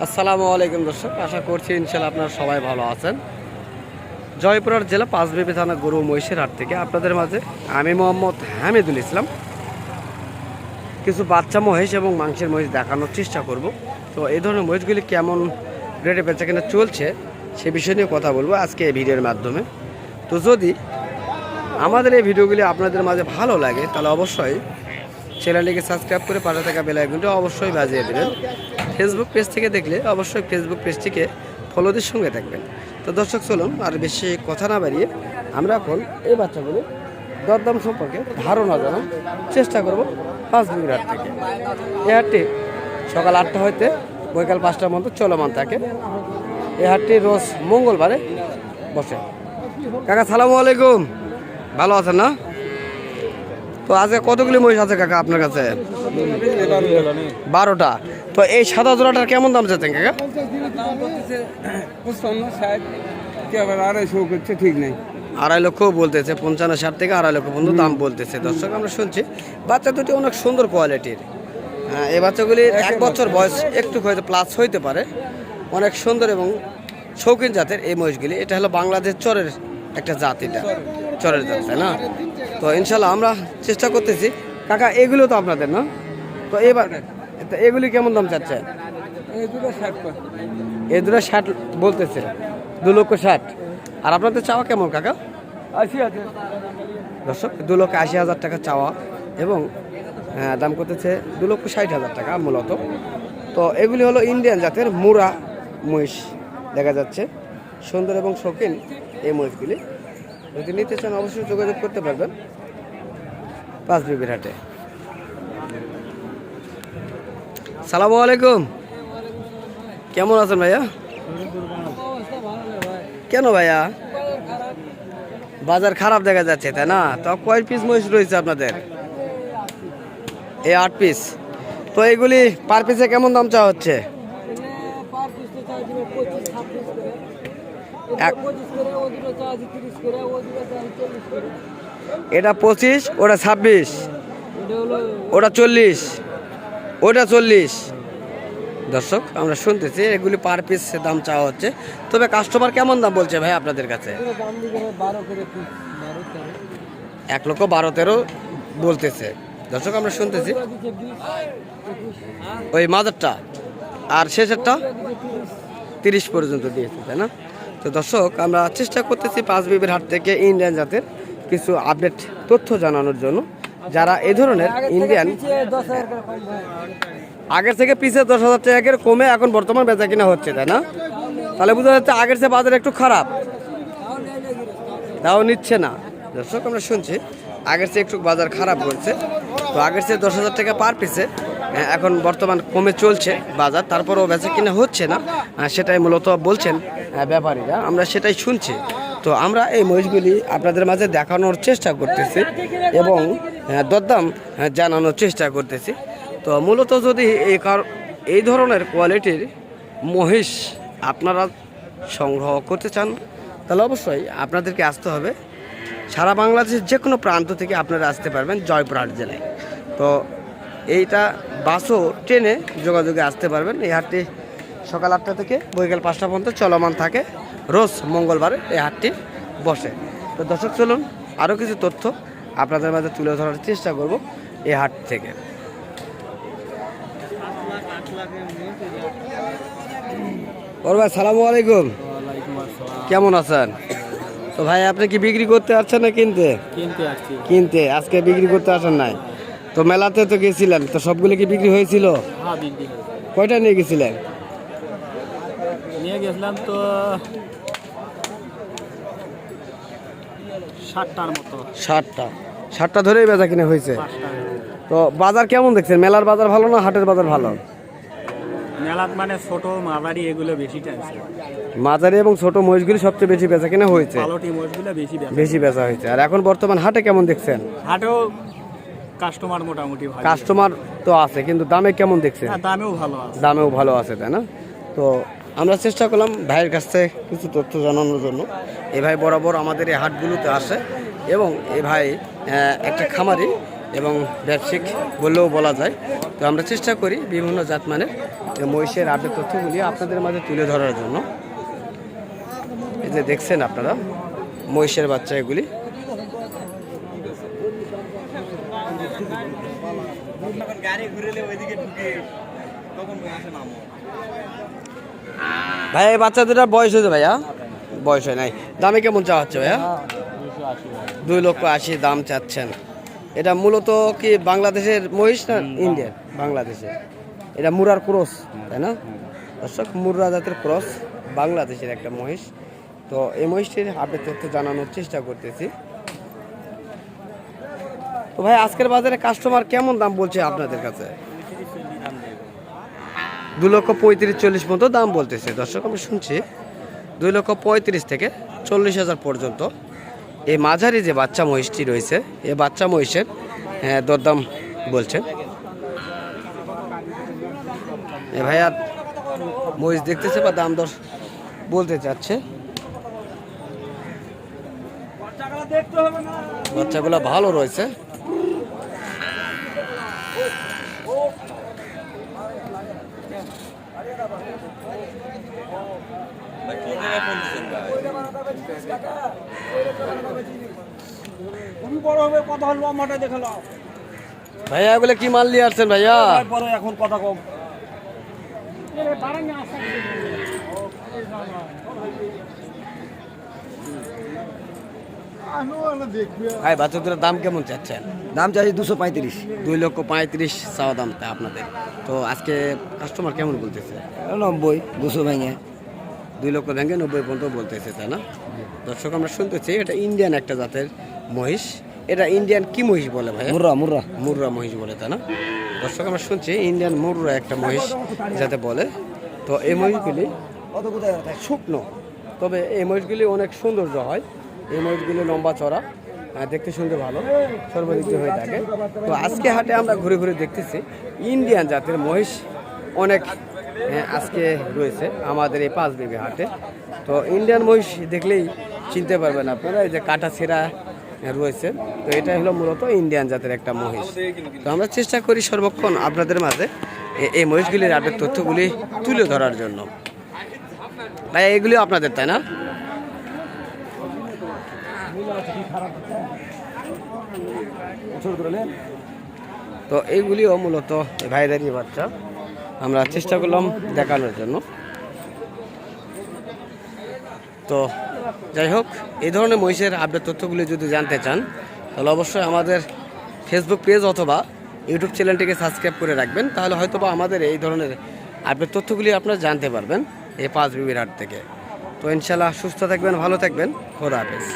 আসসালামু আলাইকুম দর্শক, আশা করছি ইনশাআল্লাহ আপনারা সবাই ভালো আছেন। জয়পুরহাট জেলা পাঁচবিবি থানা গরু মহিষের হাট থেকে আপনাদের মাঝে আমি মোহাম্মদ হামিদুল ইসলাম কিছু বাচ্চা মহিষ এবং মাংসের মহিষ দেখানোর চেষ্টা করব। তো এই ধরনের মহিষগুলি কেমন রেটে বেচাকেনা চলছে সে বিষয় নিয়ে কথা বলবো আজকে এই ভিডিওর মাধ্যমে। তো যদি আমাদের এই ভিডিওগুলি আপনাদের মাঝে ভালো লাগে তাহলে অবশ্যই চ্যানেলটিকে সাবস্ক্রাইব করে পাশে থাকা বেল আইকনটা অবশ্যই বাজিয়ে দেবেন। ফেসবুক পেজ থেকে দেখলে অবশ্যই ফেসবুক পেজটিকে ফলোদের সঙ্গে থাকবেন। তো দর্শক চলুন আর বেশি কথা না বাড়িয়ে আমরা এখন এই বাচ্চাগুলো দরদাম সম্পর্কে ধারণা জানার চেষ্টা করব পাঁচবিবির হাট থেকে। এই হাটটি সকাল 8টা হইতে বৈকাল 5টার মধ্যে চলমান থাকে। এই হাটটি রোজ মঙ্গলবারে বসে। কাকা সালামু আলাইকুম, ভালো আছেন না? তো আজকে কতগুলি মহিষ আছে কাকা আপনার কাছে? 12টা। তো এই সাদা জোড়াটার কেমন দাম চাচ্ছেন কাকা? ঠিক নেই, 2.5 লক্ষ বলতেছে, 55-60 থেকে 2.5 লক্ষ পর্যন্ত দাম বলতেছে। দর্শক আমরা শুনছি বাচ্চা দুটি অনেক সুন্দর কোয়ালিটির। এই বাচ্চাগুলি 1 বছর বয়স একটু হয়তো প্লাস হইতে পারে। অনেক সুন্দর এবং শৌখিন জাতের এই মহিষগুলি। এটা হলো বাংলাদেশ চরের একটা জাত, এটা চরের জাত, তাই না? তো ইনশাল্লাহ আমরা চেষ্টা করতেছি। কাকা এগুলো তো আপনাদের না? তো এবার এগুলি কেমন দাম চাচ্ছে? এই দুটো 60 বলতেছে, 2,60,000। আর আপনাদের চাওয়া কেমন কাকা? 80 আছে দর্শক 2,80,000 টাকা চাওয়া এবং দাম করতেছে 2,60,000 টাকা মূলত। তো এগুলি হলো ইন্ডিয়ান জাতের মুরা মহিষ দেখা যাচ্ছে, সুন্দর এবং শৌখিন এই মহিষগুলি। যদি নিতে চান অবশ্যই যোগাযোগ করতে পারবেন পাঁচবিবির হাটে। সালামু আলাইকুম, কেমন আছেন ভাইয়া? কেন ভাইয়া? বাজার খারাপ দেখা যাচ্ছে, তাই না? তো কয় পিস মহিষ রয়েছে আপনাদের? এই 8 পিস। তো এইগুলি পার পিসে কেমন দাম চাওয়া হচ্ছে? এটা 25, ওটা 26, ওটা 40, ওটা 40। দর্শক আমরা শুনতেছি এগুলি পার পিস দাম চাওয়া হচ্ছে। তবে কাস্টমার কেমন দাম বলছে ভাই আপনাদের কাছে? 1,12,13 বলতেছে। দর্শক আমরা শুনতেছি ওই মাদারটা আর শেষেরটা 30 পর্যন্ত দিয়েছে, তাই না? তো দর্শক আমরা চেষ্টা করতেছি পাঁচবিবির হাট থেকে ইন্ডিয়ান জাতের কিছু আপডেট তথ্য জানানোর জন্য। যারা এই ধরনের ইন্ডিয়ান আগের থেকে পিছে 10,000 টাকা কমে এখন বর্তমান বেচা কিনা হচ্ছে, তাই না? তাহলে বোঝা যাচ্ছে আগের চেয়ে বাজার একটু খারাপ, তাও নিচ্ছে না। দর্শক আমরা শুনছি আগের চেয়ে একটু বাজার খারাপ বলছে। তো আগের চেয়ে 10,000 টাকা পার পিসে এখন বর্তমান কমে চলছে বাজার, তারপরেও বেচা কিনা হচ্ছে না, সেটাই মূলত বলছেন ব্যাপারীরা, আমরা সেটাই শুনছি। তো আমরা এই মহিষগুলি আপনাদের মাঝে দেখানোর চেষ্টা করতেছি এবং দরদাম জানানোর চেষ্টা করতেছি। তো মূলত যদি এই ধরনের কোয়ালিটির মহিষ আপনারা সংগ্রহ করতে চান তাহলে অবশ্যই আপনাদেরকে আসতে হবে। সারা বাংলাদেশের যে কোনো প্রান্ত থেকে আপনারা আসতে পারবেন জয়পুরহাট জেলায়। তো এইটা বাসও ট্রেনে যোগাযোগে আসতে পারবেন। এই হাটটি সকাল 8টা থেকে বৈকাল 5টা পর্যন্ত চলমান থাকে। রোজ মঙ্গলবারে এই হাটটি বসে। তো দর্শক চলুন আরও কিছু তথ্য আপনাদের মাঝে তুলে ধরার চেষ্টা করব এই হাট থেকে। ভাই সালামু আলাইকুম, কেমন আছেন? তো ভাই আপনি কি বিক্রি করতে আসছেন না কিনতে? কিনতে। আজকে বিক্রি করতে আসেন নাই? তো মেলাতে তো গেছিলেন, তো সবগুলো কি বিক্রি হয়েছিল? কয়টা নিয়ে গেছিলেন? নিয়ে গেছিলাম তো 60টার মতো। 60টা ধরেই বেচা কিনা হয়েছে। তো বাজার কেমন দেখছেন? মেলার বাজার ভালো না হাটের বাজার ভালো? মেলাত মানে ছোট মাঝারি এগুলো বেশি টানছে। মাঝারি এবং ছোট মহিষগুলি সবচেয়ে বেশি বেচা কিনা হয়েছে, মহিষগুলো বেশি বেচা হয়েছে। আর এখন বর্তমান হাটে কেমন দেখছেন? হাটেও কাস্টমার মোটামুটি ভালো। কাস্টমার তো আছে, কিন্তু দামে কেমন দেখছেন? দামেও ভালো আছে, তাই না? তো আমরা চেষ্টা করলাম ভাইয়ের কাছ থেকে কিছু তথ্য জানানোর জন্য। এই ভাই বরাবর আমাদের এই হাটগুলোতে আসে এবং এই ভাই একটা খামারি এবং ব্যবসায়িক বললেও বলা যায়। তো আমরা চেষ্টা করি বিভিন্ন জাতমানের মহিষের আপডেট তথ্যগুলি আপনাদের মাঝে তুলে ধরার জন্য। এই যে দেখছেন আপনারা মহিষের বাচ্চা এগুলি। ভাইয়া এই বাচ্চা দুটার বয়স হয়েছে ভাইয়া? বয়স হয় নাই। দামে কেমন চাওয়া হচ্ছে ভাইয়া? 2,80,000 দাম চাচ্ছেন। এটা মূলত কি বাংলাদেশের মহিষ না ইন্ডিয়ার? বাংলাদেশের। এটা মুরার ক্রস তাই না দর্শক? মুর্রা জাতের ক্রস, বাংলাদেশের একটা মহিষ। তো এই মহিষটির আপডেট তথ্য জানানোর চেষ্টা করতেছি। তো ভাই আজকের বাজারে কাস্টমার কেমন দাম বলছে আপনাদের কাছে? 2,35,40 মতো দাম বলতেছে দর্শক। আমি শুনছি 2,35,000 থেকে 40,000 পর্যন্ত এই মাঝারি যে বাচ্চা মহিষটি রয়েছে, এই বাচ্চা মহিষের দরদাম বলছেন। এ ভাইয়া মহিষ দেখতেছে বা দাম দর বলতে চাচ্ছে। বাচ্চাগুলো ভালো রয়েছে। ভাইয়া এগুলো কি মাল নিয়ে আসছেন ভাইয়া? এখন কথা কম। ভাই বাচ্চা দুটোর দাম কেমন চাচ্ছেন? দাম চাইছি 235। 2,35,000 চাওয়া দাম তা আপনাদের। তো আজকে কাস্টমার কেমন বলতেছে? 90, 200 ভেঙে। 2 লক্ষ ভেঙে 90 পর্যন্ত বলতেছে তাই না দর্শক? আমরা শুনতেছি এটা ইন্ডিয়ান একটা জাতের মহিষ। এটা ইন্ডিয়ান কি মহিষ বলে ভাই? মুর্রা মুর্রা। মুর্রা মহিষ বলে তাই না দর্শক? আমরা শুনছি ইন্ডিয়ান মুর্রা একটা মহিষ যাতে বলে। তো এই মহিষগুলি শুকনো, তবে এই মহিষগুলি অনেক সৌন্দর্য হয়। এই মহিষগুলি লম্বা চড়া, দেখতে শুনতে ভালো, সর্বাধিক হয়ে থাকে। তো আজকে হাটে আমরা ঘুরে ঘুরে দেখতেছি ইন্ডিয়ান জাতের মহিষ অনেক আজকে রয়েছে আমাদের এই 5 বিবি হাটে। তো ইন্ডিয়ান মহিষ দেখলেই চিনতে পারবেন আপনারা, এই যে কাটা ছেঁড়া রয়েছে। তো এটা হলো মূলত ইন্ডিয়ান জাতের একটা মহিষ। তো আমরা চেষ্টা করি সর্বক্ষণ আপনাদের মাঝে এই মহিষগুলির আপডেট তথ্যগুলি তুলে ধরার জন্য। ভাই এগুলি আপনাদের তাই না? তো এইগুলিও মূলত ভাইদারি বাচ্চা আমরা চেষ্টা করলাম দেখানোর জন্য। তো যাই হোক, এই ধরনের মহিষের আপডেট তথ্যগুলি যদি জানতে চান তাহলে অবশ্যই আমাদের ফেসবুক পেজ অথবা ইউটিউব চ্যানেলটিকে সাবস্ক্রাইব করে রাখবেন। তাহলে হয়তোবা আমাদের এই ধরনের আপডেট তথ্যগুলি আপনারা জানতে পারবেন এই 5 বিবির হাট থেকে। তো ইনশাল্লাহ সুস্থ থাকবেন, ভালো থাকবেন, খোদা হাফেজ।